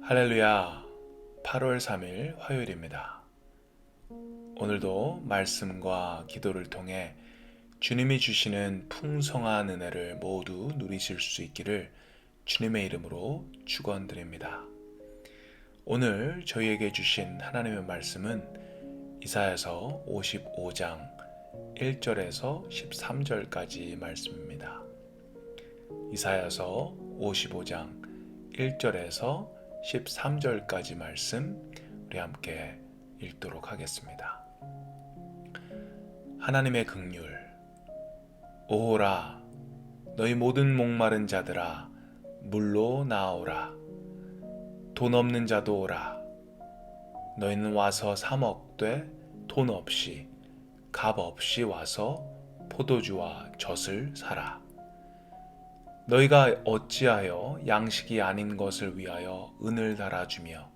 할렐루야, 8월 3일 화요일입니다. 오늘도 말씀과 기도를 통해 주님이 주시는 풍성한 은혜를 모두 누리실 수 있기를 주님의 이름으로 축원드립니다. 오늘 저희에게 주신 하나님의 말씀은 이사야서 55장 1절에서 13절까지 말씀입니다. 이사야서 55장 1절에서 13절까지 말씀 우리 함께 읽도록 하겠습니다. 하나님의 긍휼. 오호라, 너희 모든 목마른 자들아, 물로 나아오라. 돈 없는 자도 오라. 너희는 와서 사 먹되 돈 없이 값 없이 와서 포도주와 젖을 사라. 너희가 어찌하여 양식이 아닌 것을 위하여 은을 달아주며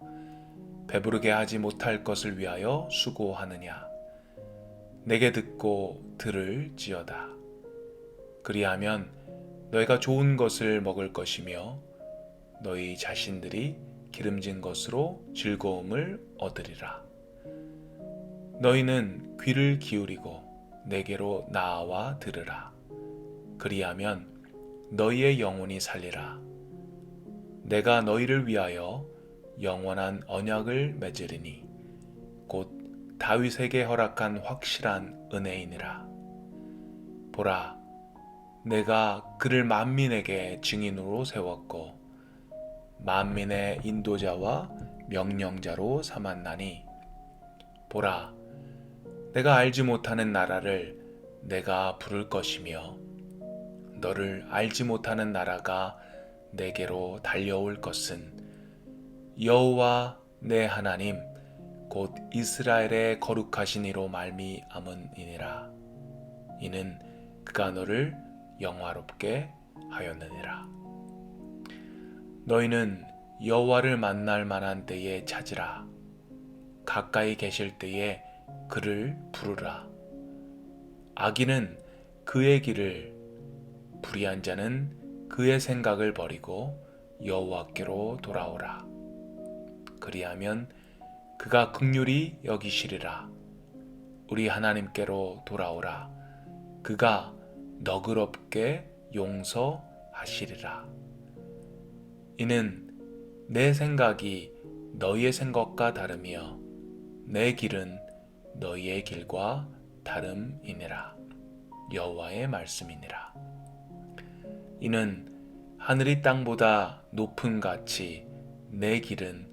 배부르게 하지 못할 것을 위하여 수고하느냐. 내게 듣고 들을지어다. 그리하면 너희가 좋은 것을 먹을 것이며 너희 자신들이 기름진 것으로 즐거움을 얻으리라. 너희는 귀를 기울이고 내게로 나아와 들으라. 그리하면 너희의 영혼이 살리라. 내가 너희를 위하여 영원한 언약을 맺으리니 곧 다윗에게 허락한 확실한 은혜이니라. 보라, 내가 그를 만민에게 증인으로 세웠고 만민의 인도자와 명령자로 삼았나니 보라, 내가 알지 못하는 나라를 내가 부를 것이며 너를 알지 못하는 나라가 내게로 달려올 것은 여호와 내 하나님 곧 이스라엘의 거룩하신 이로 말미암음이니라. 이는 그가 너를 영화롭게 하였느니라. 너희는 여호와를 만날 만한 때에 찾으라. 가까이 계실 때에 그를 부르라. 악인은 그의 길을, 불의한 자는 그의 생각을 버리고 여호와께로 돌아오라. 그리하면 그가 긍휼히 여기시리라. 우리 하나님께로 돌아오라. 그가 너그럽게 용서하시리라. 이는 내 생각이 너희의 생각과 다르며 내 길은 너희의 길과 다름이니라. 여호와의 말씀이니라. 이는 하늘이 땅보다 높은 같이 내 길은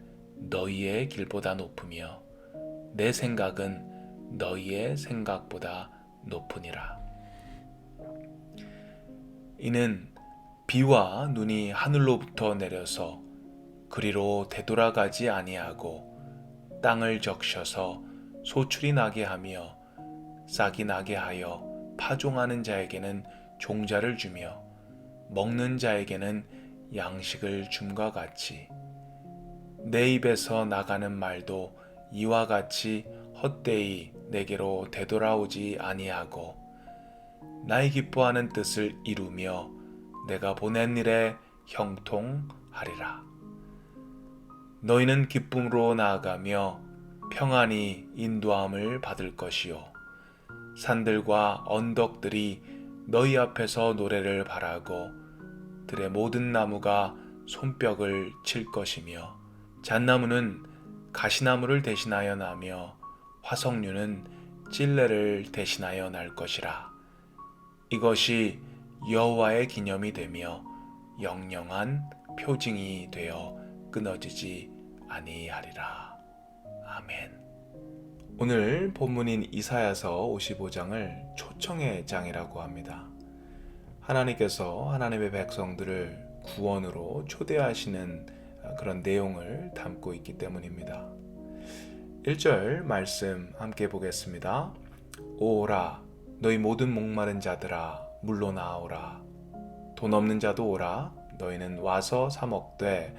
너희의 길보다 높으며 내 생각은 너희의 생각보다 높으니라. 이는 비와 눈이 하늘로부터 내려서 그리로 되돌아가지 아니하고 땅을 적셔서 소출이 나게 하며 싹이 나게 하여 파종하는 자에게는 종자를 주며 먹는 자에게는 양식을 줌과 같이 내 입에서 나가는 말도 이와 같이 헛되이 내게로 되돌아오지 아니하고 나의 기뻐하는 뜻을 이루며 내가 보낸 일에 형통하리라. 너희는 기쁨으로 나아가며 평안히 인도함을 받을 것이요 산들과 언덕들이 너희 앞에서 노래를 바라고 들의 모든 나무가 손뼉을 칠 것이며 잣나무는 가시나무를 대신하여 나며 화석류는 찔레를 대신하여 날 것이라. 이것이 여호와의 기념이 되며 영영한 표징이 되어 끊어지지 아니하리라. 아멘. 오늘 본문인 이사야서 55장을 초청의 장이라고 합니다. 하나님께서 하나님의 백성들을 구원으로 초대하시는 그런 내용을 담고 있기 때문입니다. 1절 말씀 함께 보겠습니다. 오라, 너희 모든 목마른 자들아, 물로 나아오라. 돈 없는 자도 오라. 너희는 와서 사 먹되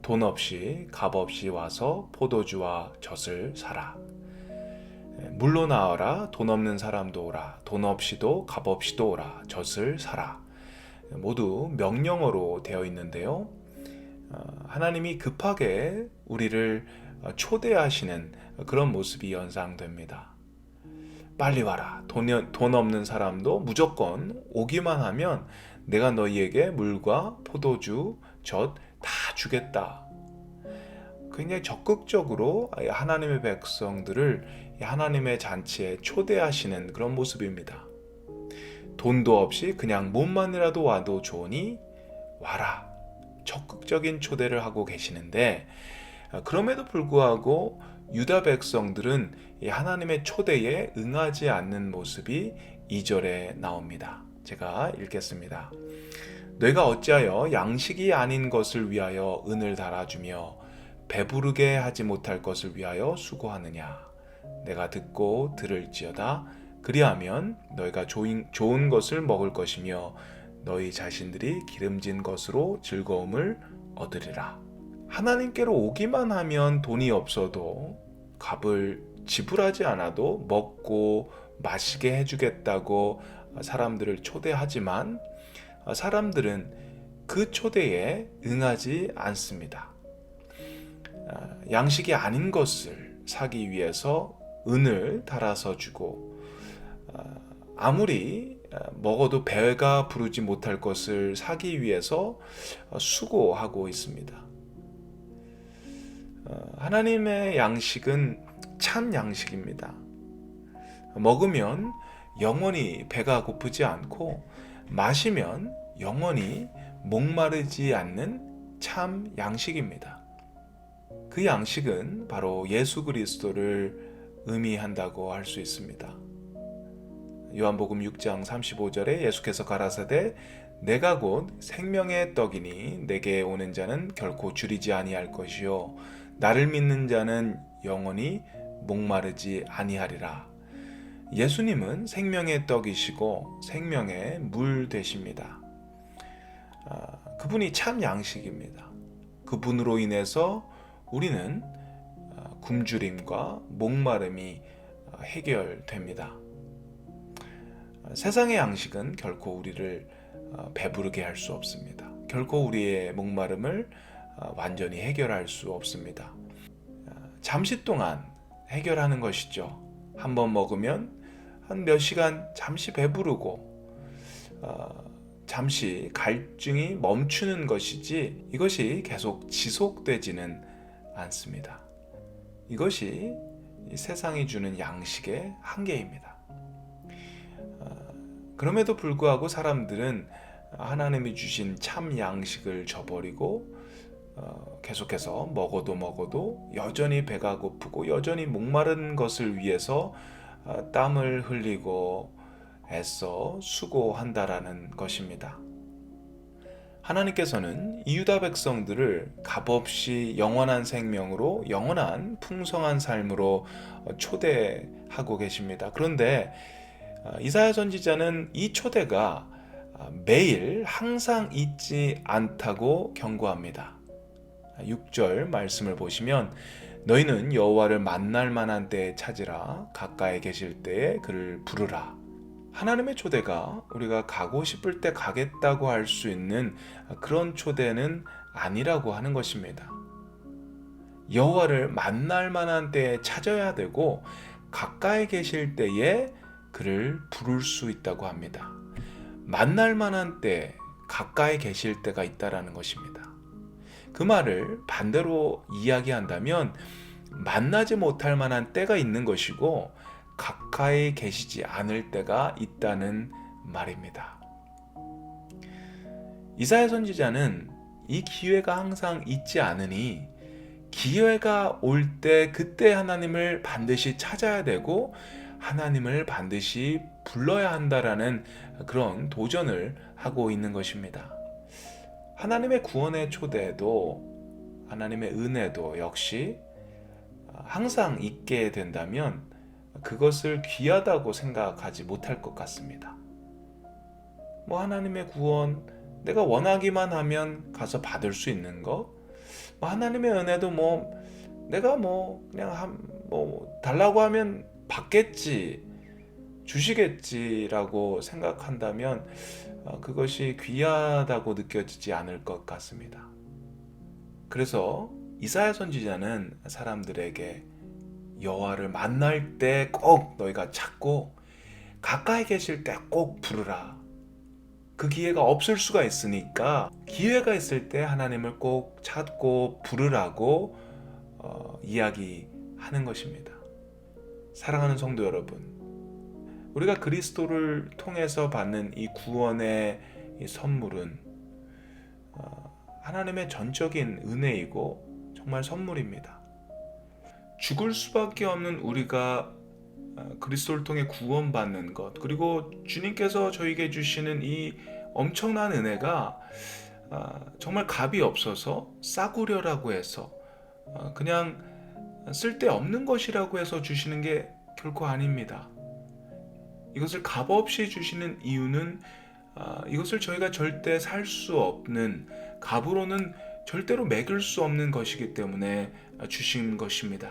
돈 없이 값 없이 와서 포도주와 젖을 사라. 물로 나와라. 돈 없는 사람도 오라. 돈 없이도 값 없이도 오라. 젖을 사라. 모두 명령어로 되어 있는데요. 하나님이 급하게 우리를 초대하시는 그런 모습이 연상됩니다. 빨리 와라. 돈 없는 사람도 무조건 오기만 하면 내가 너희에게 물과 포도주, 젖 다 주겠다. 굉장히 적극적으로 하나님의 백성들을 하나님의 잔치에 초대하시는 그런 모습입니다. 돈도 없이 그냥 몸만이라도 와도 좋으니 와라. 적극적인 초대를 하고 계시는데, 그럼에도 불구하고 유다 백성들은 하나님의 초대에 응하지 않는 모습이 2절에 나옵니다. 제가 읽겠습니다. 너희가 어찌하여 양식이 아닌 것을 위하여 은을 달아주며 배부르게 하지 못할 것을 위하여 수고하느냐. 내가 듣고 들을지어다. 그리하면 너희가 좋은 것을 먹을 것이며 너희 자신들이 기름진 것으로 즐거움을 얻으리라. 하나님께로 오기만 하면 돈이 없어도 값을 지불하지 않아도 먹고 마시게 해주겠다고 사람들을 초대하지만 사람들은 그 초대에 응하지 않습니다. 양식이 아닌 것을 사기 위해서 은을 달아서 주고, 아무리 먹어도 배가 부르지 못할 것을 사기 위해서 수고하고 있습니다. 하나님의 양식은 참 양식입니다. 먹으면 영원히 배가 고프지 않고 마시면 영원히 목마르지 않는 참 양식입니다. 그 양식은 바로 예수 그리스도를 의미한다고 할 수 있습니다. 요한복음 6장 35절에 예수께서 가라사대 내가 곧 생명의 떡이니 내게 오는 자는 결코 줄이지 아니할 것이요 나를 믿는 자는 영원히 목마르지 아니하리라. 예수님은 생명의 떡이시고 생명의 물 되십니다. 그분이 참 양식입니다. 그분으로 인해서 우리는 굶주림과 목마름이 해결됩니다. 세상의 양식은 결코 우리를 배부르게 할 수 없습니다. 결코 우리의 목마름을 완전히 해결할 수 없습니다. 잠시 동안 해결하는 것이죠. 한번 먹으면 한 몇 시간 잠시 배부르고 잠시 갈증이 멈추는 것이지 이것이 계속 지속되지는 않습니다. 이것이 세상이 주는 양식의 한계입니다. 그럼에도 불구하고 사람들은 하나님이 주신 참 양식을 저버리고 계속해서 먹어도 여전히 배가 고프고 여전히 목마른 것을 위해서 땀을 흘리고 애써 수고한다라는 것입니다. 하나님께서는 이유다 백성들을 값없이 영원한 생명으로 영원한 풍성한 삶으로 초대하고 계십니다. 그런데 이사야 선지자는 이 초대가 매일 항상 있지 않다고 경고합니다. 6절 말씀을 보시면 너희는 여호와를 만날 만한 때에 찾으라 가까이 계실 때에 그를 부르라. 하나님의 초대가 우리가 가고 싶을 때 가겠다고 할 수 있는 그런 초대는 아니라고 하는 것입니다. 여호와를 만날 만한 때에 찾아야 되고 가까이 계실 때에 그를 부를 수 있다고 합니다. 만날 만한 때, 가까이 계실 때가 있다라는 것입니다. 그 말을 반대로 이야기한다면 만나지 못할 만한 때가 있는 것이고 가까이 계시지 않을 때가 있다는 말입니다. 이사야 선지자는 이 기회가 항상 있지 않으니 기회가 올 때 그때 하나님을 반드시 찾아야 되고 하나님을 반드시 불러야 한다라는 그런 도전을 하고 있는 것입니다. 하나님의 구원의 초대도 하나님의 은혜도 역시 항상 있게 된다면 그것을 귀하다고 생각하지 못할 것 같습니다. 하나님의 구원 내가 원하기만 하면 가서 받을 수 있는 거, 하나님의 은혜도 내가 그냥 달라고 하면 받겠지, 주시겠지라고 생각한다면 그것이 귀하다고 느껴지지 않을 것 같습니다. 그래서 이사야 선지자는 사람들에게 여호와를 만날 때 꼭 너희가 찾고 가까이 계실 때 꼭 부르라. 그 기회가 없을 수가 있으니까 기회가 있을 때 하나님을 꼭 찾고 부르라고 이야기하는 것입니다. 사랑하는 성도 여러분, 우리가 그리스도를 통해서 받는 이 구원의 이 선물은 하나님의 전적인 은혜이고 정말 선물입니다. 죽을 수밖에 없는 우리가 그리스도를 통해 구원받는 것, 그리고 주님께서 저에게 주시는 이 엄청난 은혜가 정말 값이 없어서 싸구려라고 해서 그냥 쓸데없는 것이라고 해서 주시는 게 결코 아닙니다. 이것을 값없이 주시는 이유는 이것을 저희가 절대 살 수 없는, 값으로는 절대로 매길 수 없는 것이기 때문에 주신 것입니다.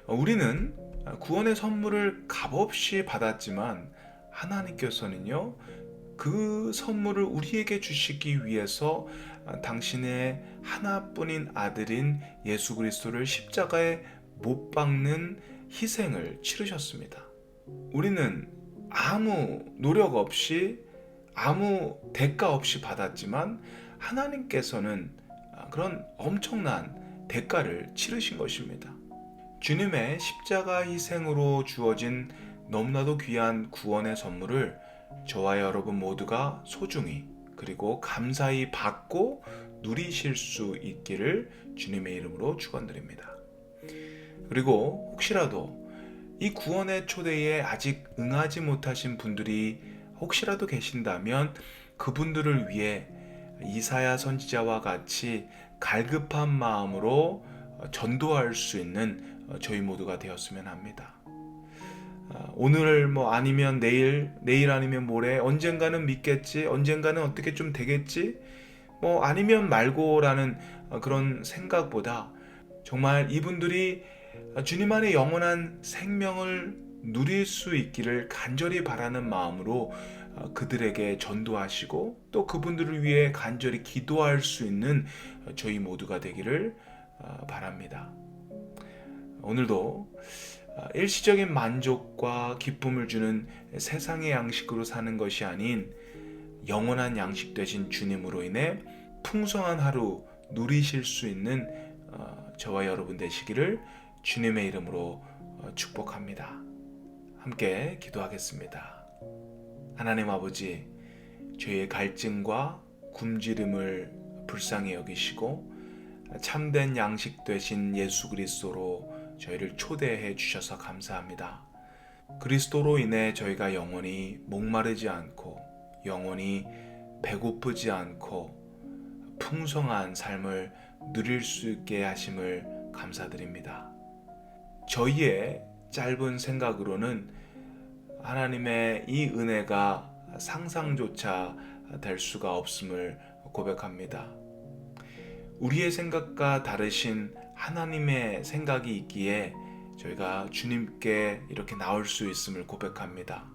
우리는 구원의 선물을 값없이 받았지만 하나님께서는요, 그 선물을 우리에게 주시기 위해서 당신의 하나뿐인 아들인 예수 그리스도를 십자가에 못 박는 희생을 치르셨습니다. 우리는 아무 노력 없이, 아무 대가 없이 받았지만 하나님께서는 그런 엄청난 대가를 치르신 것입니다. 주님의 십자가 희생으로 주어진 너무나도 귀한 구원의 선물을 저와 여러분 모두가 소중히 그리고 감사히 받고 누리실 수 있기를 주님의 이름으로 축원드립니다. 그리고 혹시라도 이 구원의 초대에 아직 응하지 못하신 분들이 혹시라도 계신다면 그분들을 위해 이사야 선지자와 같이 갈급한 마음으로 전도할 수 있는 저희 모두가 되었으면 합니다. 오늘 아니면 내일 아니면 모레, 언젠가는 믿겠지, 언젠가는 어떻게 좀 되겠지, 아니면 말고라는 그런 생각보다 정말 이분들이 주님 안에 영원한 생명을 누릴 수 있기를 간절히 바라는 마음으로 그들에게 전도하시고 또 그분들을 위해 간절히 기도할 수 있는 저희 모두가 되기를 바랍니다. 오늘도 일시적인 만족과 기쁨을 주는 세상의 양식으로 사는 것이 아닌 영원한 양식 되신 주님으로 인해 풍성한 하루 누리실 수 있는 저와 여러분 되시기를 주님의 이름으로 축복합니다. 함께 기도하겠습니다. 하나님 아버지, 저희의 갈증과 굶주림을 불쌍히 여기시고 참된 양식 되신 예수 그리스도로 저희를 초대해 주셔서 감사합니다. 그리스도로 인해 저희가 영원히 목마르지 않고 영원히 배고프지 않고 풍성한 삶을 누릴 수 있게 하심을 감사드립니다. 저희의 짧은 생각으로는 하나님의 이 은혜가 상상조차 될 수가 없음을 고백합니다. 우리의 생각과 다르신 하나님의 생각이 있기에 저희가 주님께 이렇게 나올 수 있음을 고백합니다.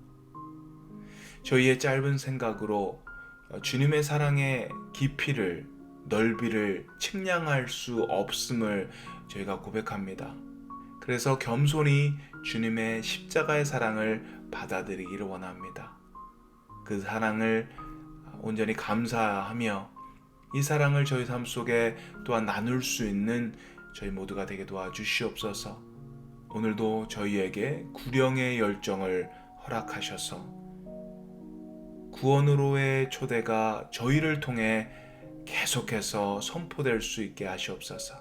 저희의 짧은 생각으로 주님의 사랑의 깊이를, 넓이를 측량할 수 없음을 저희가 고백합니다. 그래서 겸손히 주님의 십자가의 사랑을 받아들이기를 원합니다. 그 사랑을 온전히 감사하며 이 사랑을 저희 삶 속에 또한 나눌 수 있는 저희 모두가 되게 도와주시옵소서. 오늘도 저희에게 구령의 열정을 허락하셔서 구원으로의 초대가 저희를 통해 계속해서 선포될 수 있게 하시옵소서.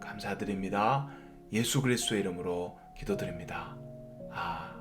감사드립니다. 예수 그리스도의 이름으로 기도드립니다. 아멘.